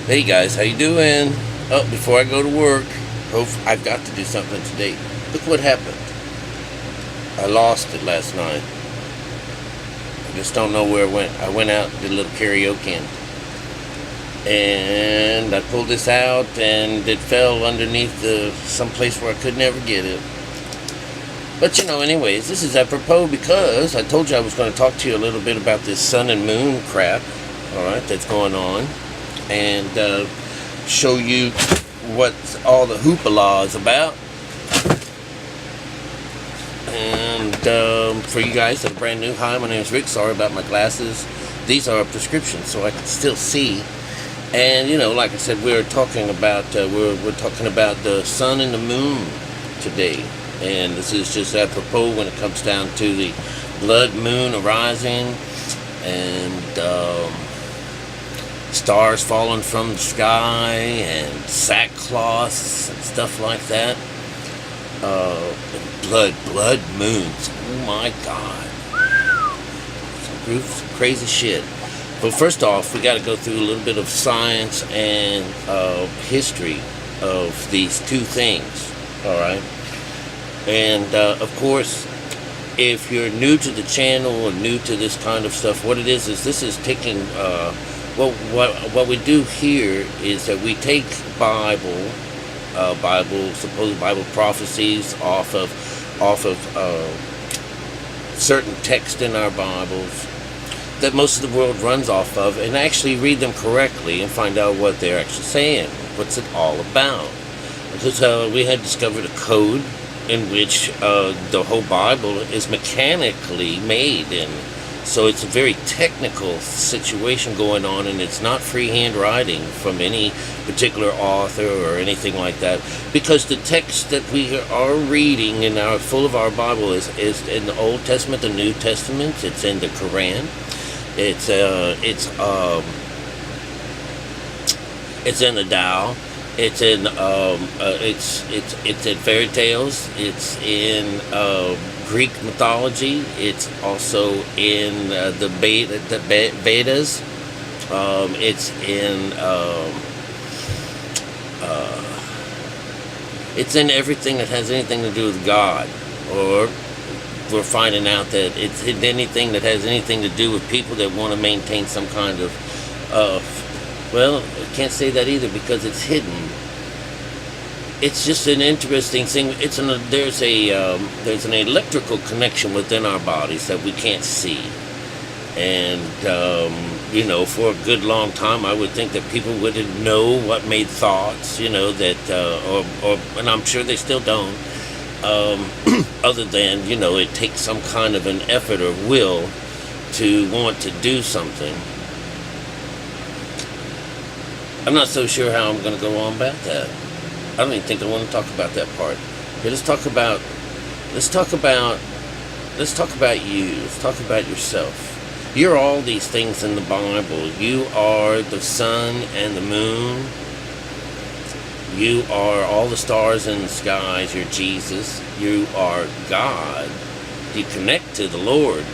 Hey guys, how you doing? Oh, before I go to work, I've got to do something today. Look what happened. I lost it last night. I just don't know where it went. I went out and did a little karaoke, and I pulled this out, and it fell underneath some place where I could never get it. But anyways, this is apropos because I told you I was going to talk to you a little bit about this sun and moon crap, alright, that's going on, and show you what all the hoopla is about. And for you guys that are brand new, hi, my name is Rick. Sorry about my glasses. These are prescriptions, so I can still see. And like I said, we're talking about we're talking about the sun and the moon today. And this is just apropos when it comes down to the blood moon arising and stars falling from the sky and sackcloths and stuff like that. Blood moons. Oh my God. Some crazy shit. But first off, we got to go through a little bit of science and history of these two things. All right. And of course, if you're new to the channel or new to this kind of stuff, what it is this is taking what we do here is that we take supposed Bible prophecies off of certain text in our Bibles that most of the world runs off of, and actually read them correctly and find out what they're actually saying, what's it all about. Because we had discovered a code in which the whole Bible is mechanically made, and so it's a very technical situation going on, and it's not freehand writing from any particular author or anything like that, because the text that we are reading in full of our Bible is in the Old Testament, the New Testament, it's in the Quran, it's in the Tao, it's in it's in fairy tales, it's in Greek mythology, it's also in the Vedas, it's in everything that has anything to do with God, or we're finding out that it's in anything that has anything to do with people that want to maintain some kind of well, I can't say that either because it's hidden. It's just an interesting thing. There's an electrical connection within our bodies that we can't see, and for a good long time, I would think that people wouldn't know what made thoughts, and I'm sure they still don't. Other than it takes some kind of an effort or will to want to do something. I'm not so sure how I'm going to go on about that. I don't even think I want to talk about that part. Okay, let's talk about you. Let's talk about yourself. You're all these things in the Bible. You are the sun and the moon. You are all the stars in the skies. You're Jesus. You are God. You connect to the Lord,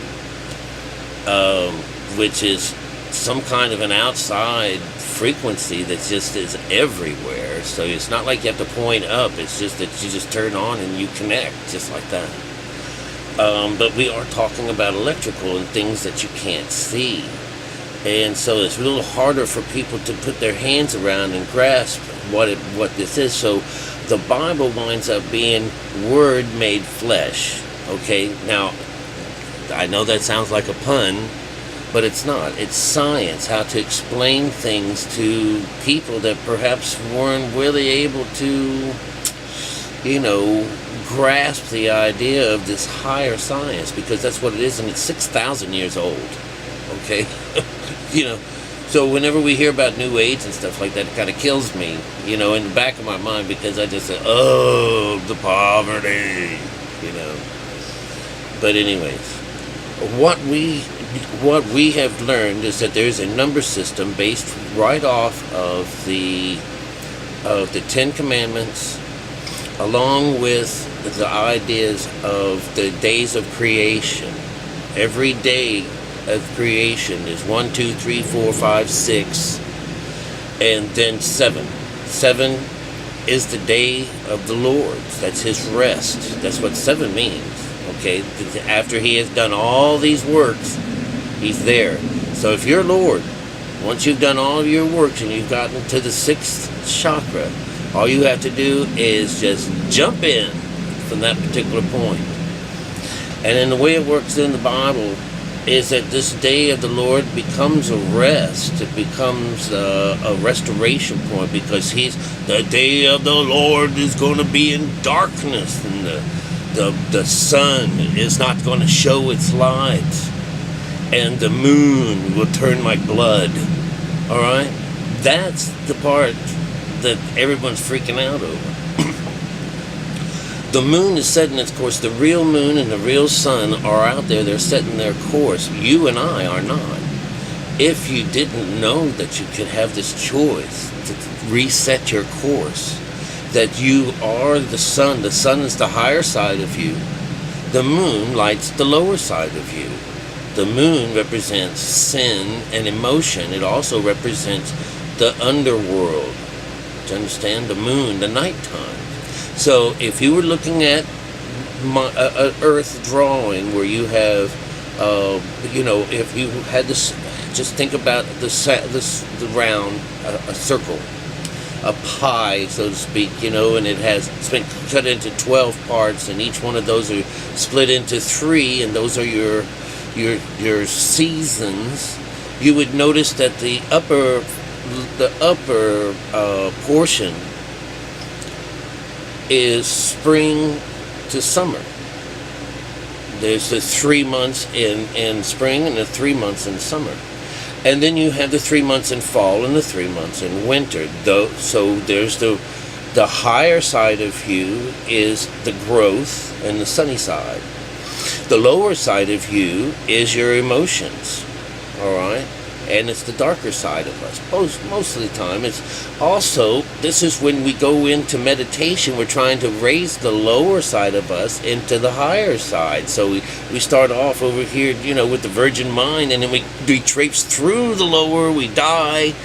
which is some kind of an outside frequency that just is everywhere. So it's not like you have to point up. It's just that you just turn on and you connect just like that. But we are talking about electrical and things that you can't see. And so it's a little harder for people to put their hands around and grasp what this is. So the Bible winds up being Word made flesh. Okay, now I know that sounds like a pun, but it's not. It's science, how to explain things to people that perhaps weren't really able to, grasp the idea of this higher science, because that's what it is, and it's 6,000 years old. Okay, so whenever we hear about New Age and stuff like that, it kind of kills me, in the back of my mind, because I just say, oh, the poverty, But anyways, what we have learned is that there's a number system based right off of the Ten Commandments, along with the ideas of the days of creation. Every day of creation is 1, 2, 3, 4, 5, 6. And then 7. 7 is the day of the Lord. That's his rest. That's what 7 means. Okay, after he has done all these works, he's there. So if you're Lord, once you've done all of your works and you've gotten to the 6th chakra, all you have to do is just jump in from that particular point. And then the way it works in the Bible is that this day of the Lord becomes a rest. It becomes a restoration point, because the day of the Lord is going to be in darkness, and the sun is not going to show its light, and the moon will turn like blood. All right, that's the part that everyone's freaking out over. The moon is setting its course. The real moon and the real sun are out there. They're setting their course. You and I are not. If you didn't know that you could have this choice to reset your course, that you are the sun is the higher side of you. The moon lights the lower side of you. The moon represents sin and emotion. It also represents the underworld. Do you understand? The moon, the nighttime. So if you were looking at an Earth drawing where you have, if you had this, just think about the round, a circle, a pie, so to speak, and it's been cut into 12 parts, and each one of those are split into 3, and those are your seasons. You would notice that the upper portion is spring to summer. There's the 3 months in spring and the 3 months in summer. And then you have the 3 months in fall and the 3 months in winter. So there's the higher side of you is the growth and the sunny side. The lower side of you is your emotions. All right? And it's the darker side of us. Most of the time, this is when we go into meditation, we're trying to raise the lower side of us into the higher side. So we start off over here, with the virgin mind, and then we traipse through the lower, we die,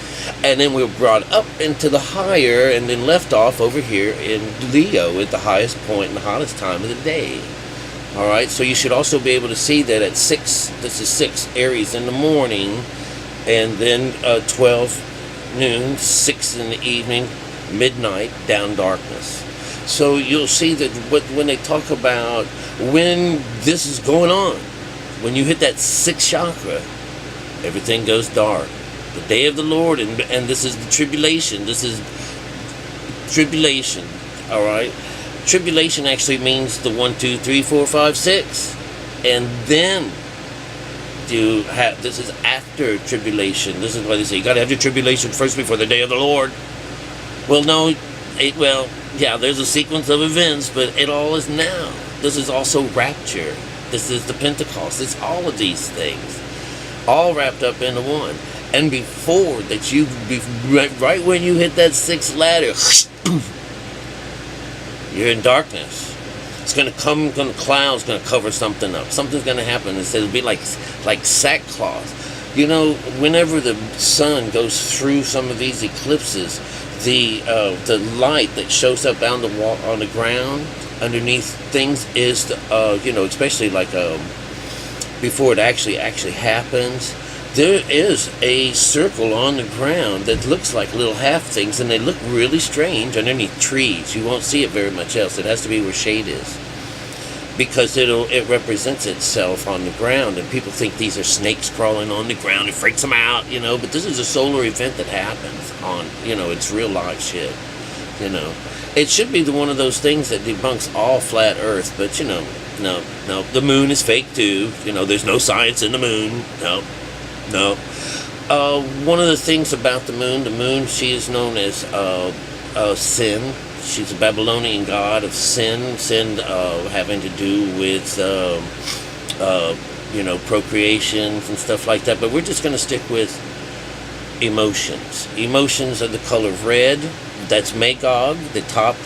and then we're brought up into the higher, and then left off over here in Leo at the highest point and the hottest time of the day. All right, so you should also be able to see that at 6, this is 6 Aries in the morning, and then 12 noon, 6 in the evening, midnight, down darkness. So you'll see that when they talk about when this is going on, when you hit that 6th chakra, everything goes dark. The day of the Lord, and this is the tribulation. This is tribulation, all right? Tribulation actually means the 1, 2, 3, 4, 5, 6. And then this is after tribulation. This is why they say you got to have your tribulation first before the day of the Lord. Well, no, there's a sequence of events, but it all is now. This is also rapture. This is the Pentecost. It's all of these things, all wrapped up into one. And before that, right when you hit that 6th ladder, you're in darkness. It's going to come, cloud's going to cover something up. Something's going to happen. It says it'll be like sackcloth. Whenever the sun goes through some of these eclipses, the light that shows up on the ground underneath things is, especially like before it actually happens, there is a circle on the ground that looks like little half things, and they look really strange underneath trees. You won't see it very much else. It has to be where shade is, because it represents itself on the ground, and people think these are snakes crawling on the ground. It freaks them out, but this is a solar event that happens on, it's real life shit, It should be one of those things that debunks all flat earth, but, no, the moon is fake too. There's no science in the moon. No. One of the things about the moon, she is known as sin. She's a Babylonian god of sin having to do with, procreations and stuff like that. But we're just going to stick with emotions. Emotions are the color red. That's Magog. The top,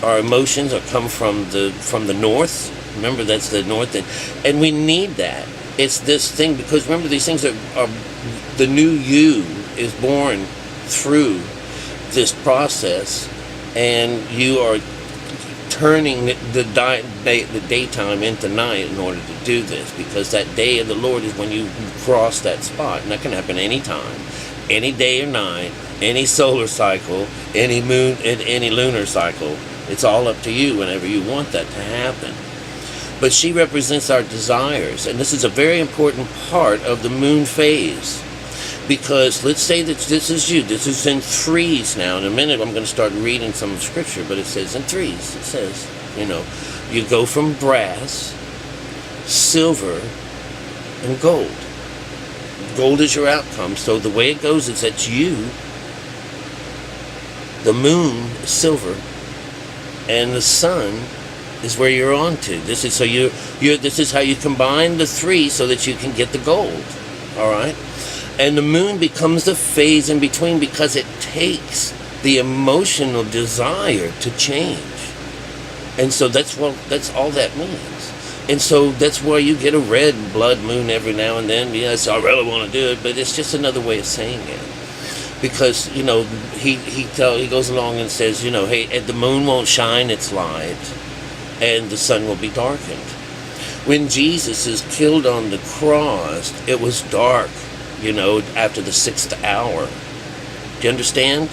our emotions come from the north. Remember, that's the north, and we need that. It's this thing, because remember, these things are the new you is born through this process, and you are turning the daytime into night in order to do this, because that day of the Lord is when you cross that spot, and that can happen anytime, any day or night, any solar cycle, any moon, any lunar cycle. It's all up to you whenever you want that to happen. But she represents our desires, and this is a very important part of the moon phase, because let's say that this is you. This is in threes now. In a minute I'm going to start reading some scripture, but it says in threes. It says, you go from brass, silver, and gold. Gold is your outcome. So the way it goes is that you, the moon is silver, and the sun is where you're on to. This is so this is how you combine the three so that you can get the gold. All right? And the moon becomes the phase in between, because it takes the emotional desire to change. And so that's all that means. And so that's why you get a red blood moon every now and then. Yes, I really want to do it, but it's just another way of saying it. Because, he goes along and says, hey, the moon won't shine its light, and the sun will be darkened. When Jesus is killed on the cross, it was dark, after the 6th hour. Do you understand?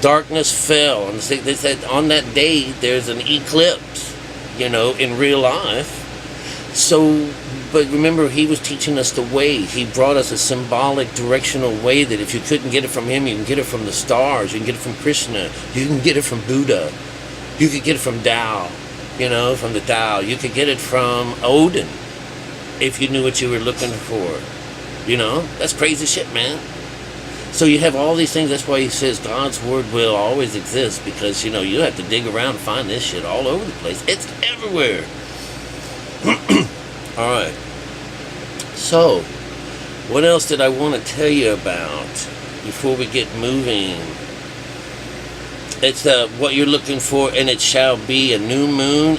Darkness fell. And they said on that day there's an eclipse, in real life. So, but remember, he was teaching us the way. He brought us a symbolic, directional way that if you couldn't get it from him, you can get it from the stars, you can get it from Krishna, you can get it from Buddha, you could get it from Tao, from the Tao. You could get it from Odin if you knew what you were looking for. That's crazy shit, man. So you have all these things. That's why he says God's word will always exist, because, you have to dig around and find this shit all over the place. It's everywhere. All right. So, what else did I want to tell you about before we get moving? It's what you're looking for, and it shall be a new moon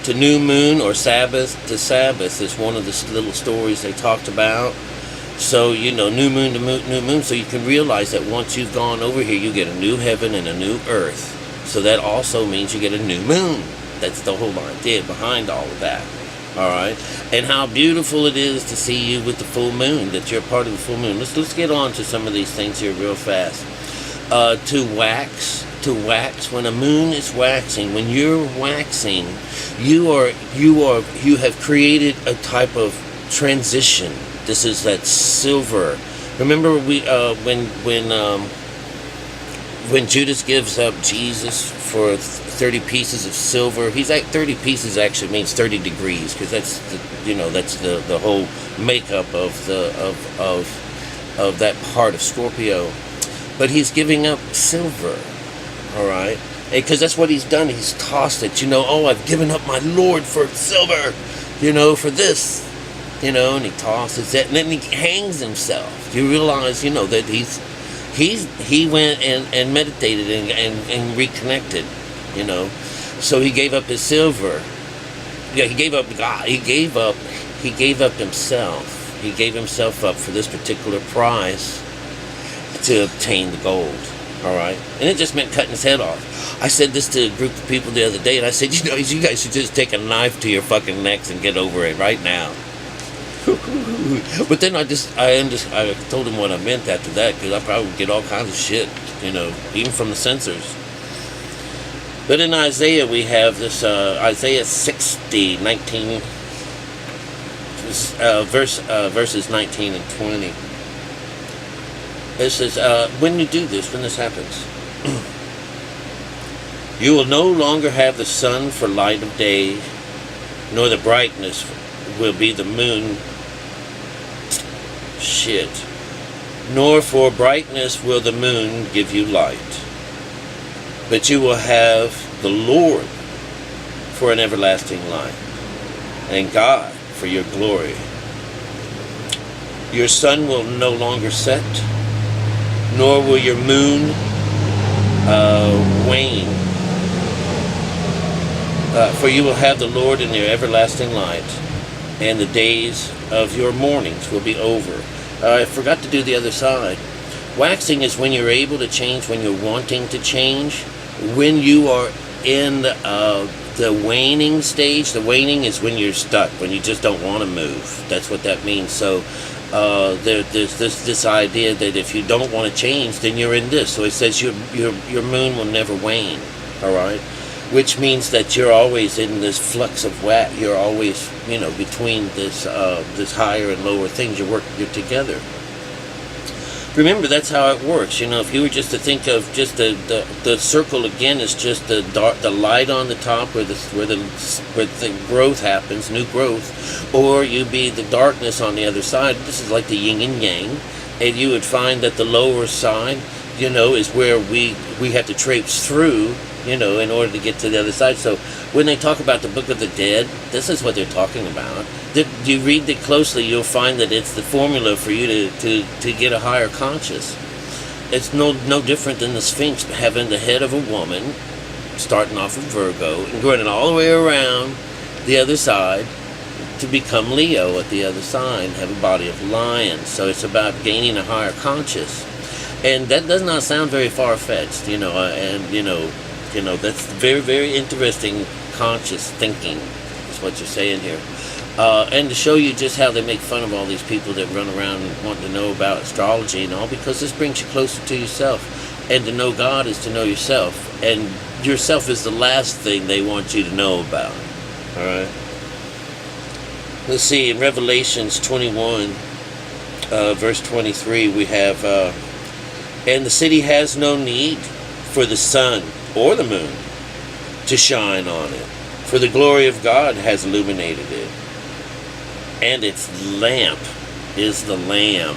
to new moon, or Sabbath to Sabbath is one of the little stories they talked about. So, new moon to new moon, so you can realize that once you've gone over here, you get a new heaven and a new earth. So that also means you get a new moon. That's the whole idea behind all of that. All right? And how beautiful it is to see you with the full moon, that you're part of the full moon. Let's get on to some of these things here real fast. To wax, when a moon is waxing, when you're waxing, you have created a type of transition. This is that silver. Remember when Judas gives up Jesus for 30 pieces of silver, 30 pieces actually means 30 degrees, because that's the whole makeup of that part of Scorpio. But he's giving up silver, all right? Because that's what he's done. He's tossed it. I've given up my Lord for silver, for this. And he tosses it, and then he hangs himself. You realize, that he went and meditated and reconnected, So he gave up his silver. Yeah, he gave up God. He gave up himself. He gave himself up for this particular prize to obtain the gold. All right, and it just meant cutting his head off. I said this to a group of people the other day, and I said, you guys should just take a knife to your fucking necks and get over it right now. But then I told him what I meant after that, because I probably would get all kinds of shit, even from the censors. But in Isaiah we have this Isaiah 60, 19, verses 19 and 20. It says, when you do this, when this happens, you will no longer have the sun for light of day, nor the brightness will be the moon. Nor for brightness will the moon give you light. But you will have the Lord for an everlasting light, and God for your glory. Your sun will no longer set, nor will your moon wane. For you will have the Lord in your everlasting light, and the days of your mournings will be over. I forgot to do the other side. Waxing is when you're able to change, when you're wanting to change. When you are in the waning stage, the waning is when you're stuck, when you just don't want to move. That's what that means. So there's this idea that if you don't want to change, then you're in this. So it says your moon will never wane, all right? Which means that you're always in this flux of wax. You're always, between this higher and lower things. You're together. Remember, that's how it works. If you were just to think of just the circle again is just the light on the top where the growth happens, new growth, or you be the darkness on the other side. This is like the yin and yang, and you would find that the lower side, is where we have to traipse through, in order to get to the other side. So when they talk about the Book of the Dead, this is what they're talking about. You read it closely, you'll find that it's the formula for you to get a higher conscious. It's no different than the Sphinx having the head of a woman, starting off of Virgo, and going all the way around the other side to become Leo at the other side, and have a body of lion. So it's about gaining a higher conscious. And that does not sound very far-fetched, that's very, very interesting conscious thinking, is what you're saying here. And to show you just how they make fun of all these people that run around wanting to know about astrology and all, because this brings you closer to yourself. And to know God is to know yourself. And yourself is the last thing they want you to know about. All right? Let's see, in Revelations 21, verse 23, we have, and the city has no need for the sun or the moon to shine on it, for the glory of God has illuminated it, and its lamp is the Lamb.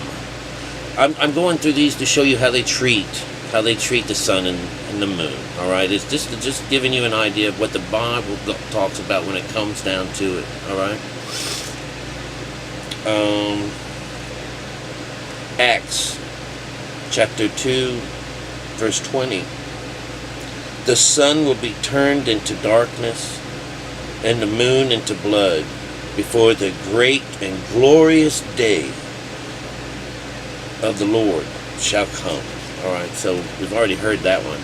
I'm going through these to show you how they treat the sun and the moon. All right, it's just giving you an idea of what the Bible talks about when it comes down to it. All right. Acts chapter 2, verse 20. The sun will be turned into darkness, and the moon into blood, before the great and glorious day of the Lord shall come. All right, so we've already heard that one.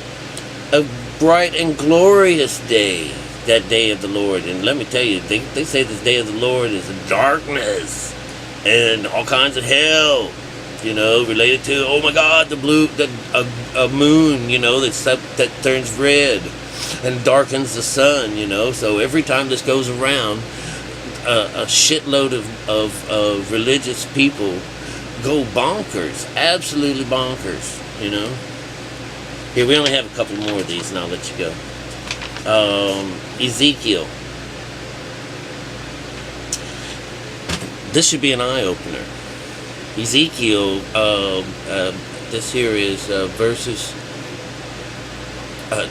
A bright and glorious day, that day of the Lord. And let me tell you, they say this day of the Lord is darkness and all kinds of hell, related to, oh my God, the moon, that turns red and darkens the sun, So every time this goes around, a shitload of religious people go bonkers, absolutely bonkers, Here, we only have a couple more of these, and I'll let you go. Ezekiel. This should be an eye-opener. Ezekiel, this here is verses,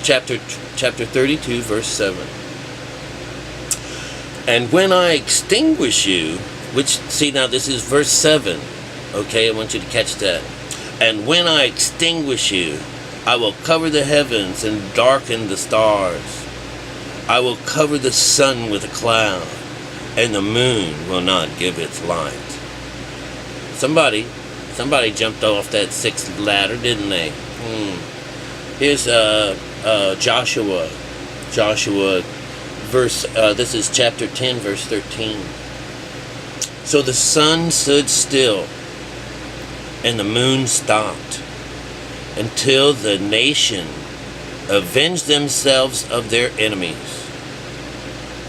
chapter 32, verse 7. And when I extinguish you, see now this is verse 7, okay, I want you to catch that. And when I extinguish you, I will cover the heavens and darken the stars. I will cover the sun with a cloud, and the moon will not give its light. Somebody jumped off that sixth ladder, didn't they? Here's Joshua, verse. This is chapter 10, verse 13. So the sun stood still, and the moon stopped, until the nation avenged themselves of their enemies.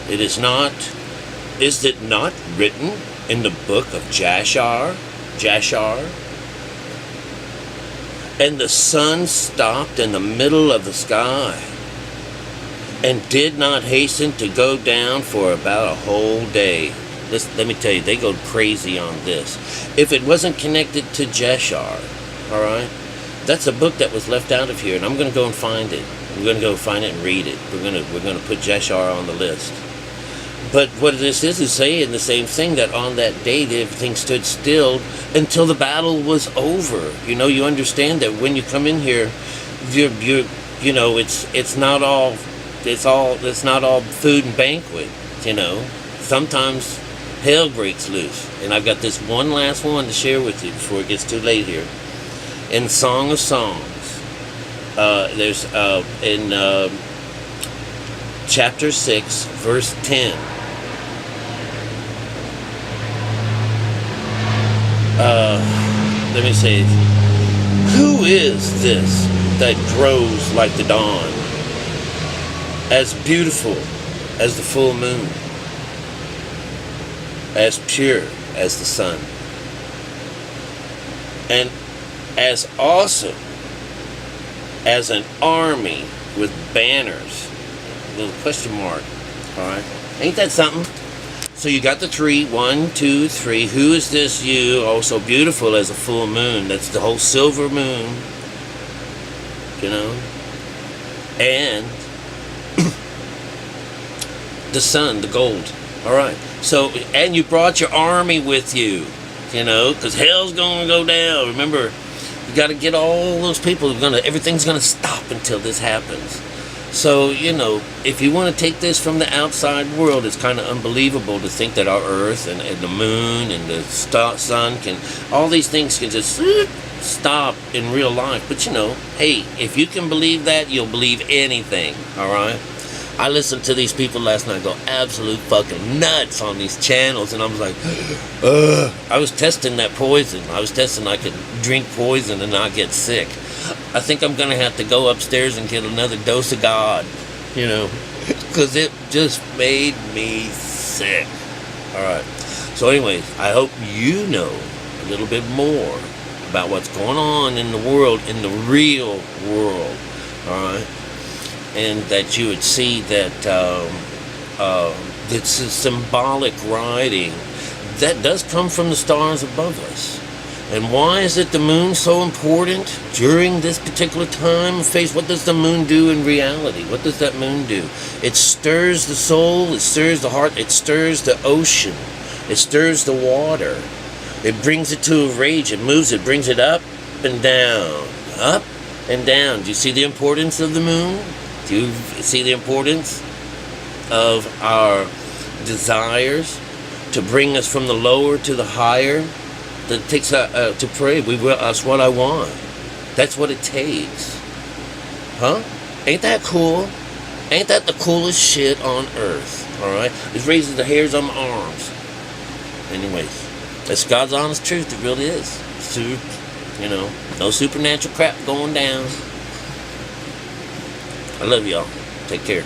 Is it not written in the book of Jashar? And the sun stopped in the middle of the sky, and did not hasten to go down for about a whole day. Let me tell you, they go crazy on this. If it wasn't connected to Jashar, all right, that's a book that was left out of here, and I'm going to go and find it. We're going to go find it and read it. We're going to put Jashar on the list. But what this is saying the same thing, that on that day everything stood still until the battle was over. You understand that when you come in here, it's not all food and banquet. Sometimes hell breaks loose. And I've got this one last one to share with you before it gets too late here. In Song of Songs, there's in chapter 6, verse 10. Let me say, who is this that grows like the dawn, as beautiful as the full moon, as pure as the sun, and as awesome as an army with banners? Little question mark. Alright, ain't that something? So you got the three, 1, 2, 3. Who is this you, oh so beautiful as a full moon? That's the whole silver moon, you know. And the sun, the gold. Alright, so, and you brought your army with you, you know, because hell's gonna go down. Remember, you got to get all those people. Everything's gonna stop until this happens. So, you know, if you want to take this from the outside world, it's kind of unbelievable to think that our Earth and the moon and the sun all these things can just stop in real life. But, you know, hey, if you can believe that, you'll believe anything, all right? I listened to these people last night go absolute fucking nuts on these channels, and I was like, I was testing that poison. I was testing I could drink poison and not get sick. I think I'm going to have to go upstairs and get another dose of God, you know, because it just made me sick. All right. So anyways, I hope you know a little bit more about what's going on in the world, in the real world, all right? And that you would see that it's a symbolic writing that does come from the stars above us. And why is it the moon so important during this particular time phase? What does the moon do in reality? What does that moon do? It stirs the soul, it stirs the heart, it stirs the ocean, it stirs the water. It brings it to a rage, it moves it, brings it up and down, up and down. Do you see the importance of the moon? Do you see the importance of our desires to bring us from the lower to the higher? That takes to pray. That's what I want. That's what it takes. Huh? Ain't that cool? Ain't that the coolest shit on earth? Alright? It raises the hairs on my arms. Anyways, that's God's honest truth. It really is. It's true. You know, no supernatural crap going down. I love y'all. Take care.